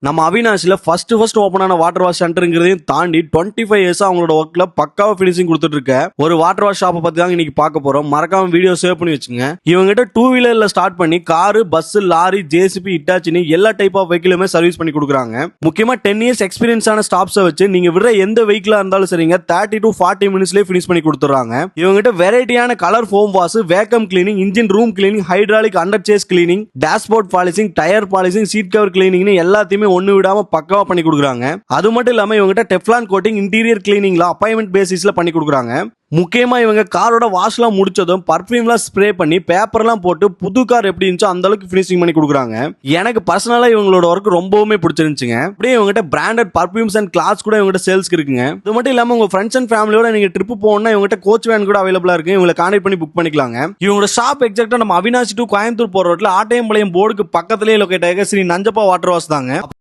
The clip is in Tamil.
நம்ம அவினாஷ்ல ஃபர்ஸ்ட் ஓபனான வாட்டர் வாஷ் சென்டர்ங்கிறதையும் தாண்டி 25 இயர்ஸ் அவங்களோட ஒர்க்ல பக்காவா ஃபினிஷிங் கொடுத்துட்டு இருக்க ஒரு வாட்டர் வாஷ் ஷாப்பை பத்தி தான் இன்னைக்கு பார்க்க போறோம். மறக்காம வீடியோ சேவ் பண்ணி வச்சுங்க. இவங்க கிட்ட 2 வீலர்ல ஸ்டார்ட் பண்ணி காரு, பஸ், லாரி, ஜேசிபி, இட்டாச்சின்னு எல்லா டைப் ஆஃப் வெஹிக்கிளுமே சர்வீஸ் பண்ணி கொடுக்குறாங்க. முக்கியமா 10 இயர்ஸ் எக்ஸ்பீரியன்ஸான ஸ்டாப்ஸை வச்சு நீங்க விடுற எந்த வெஹிக்கிளா இருந்தாலும் சரிங்க 30 to 40 மினிட்ஸ்லயே ஃபினிஷ் பண்ணி கொடுத்துறாங்க. இவங்க கிட்ட வெரைட்டியான colour foam wash, vacuum cleaning, engine room cleaning, hydraulic under chassis cleaning, dashboard polishing, tyre polishing, seat cover கிளீனிங்னு எல்லாத்தையுமே ஒண்ணு விடாம பக்காவா பண்ணி கொடுக்குறாங்க. அது மட்டும் இல்லாம இவங்க டெஃப்லான் கோட்டிங், இன்டீரியர் கிளீனிங்ல அப்பாயின்மெண்ட் பேசிஸ்ல பண்ணி கொடுக்குறாங்க. முக்கியமா இவங்க காரோட வாஷ்லாம் முடிச்சதும் பர்ஃபியூம்லாம் ஸ்ப்ரே பண்ணி பேப்பர்லாம் போட்டு புது கார் எப்படி இருந்துச்சோ அந்த அளவுக்கு ஃபினிஷிங் பண்ணி கொடுக்குறாங்க. எனக்கு பர்சனலா இவங்களோட ஒர்க் ரொம்பவுமே பிடிச்சிருந்துச்சுங்க. அப்படியே இவங்ககிட்ட பிராண்டட் பர்ஃபியூம்ஸ் அண்ட் கிளாத்ஸ் கூட இவங்ககிட்ட சேல்ஸ்க்கு இருக்குங்க. இது மட்டும் இல்லாம உங்க ஃப்ரெண்ட்ஸ் அண்ட் ஃபேமிலியோட நீங்க ட்ரிப் போகணும்னா இவங்ககிட்ட கோச் வேன் கூட அவைலபிளா இருக்கு. இவங்களை கான்டாக்ட் பண்ணி புக் பண்ணிக்கலாங்க. இவங்களோட ஷாப் எக்ஸாக்டா நம்ம அவினாஷி டு கோயம்புத்தூர் போற ரோட்ல ஆட்டையம்பாளையம் போர்டுக்கு பக்கத்துலேயே லொகேட் ஆகிய ஸ்ரீ நஞ்சப்பா வாட்டர் வாஷ் தாங்க.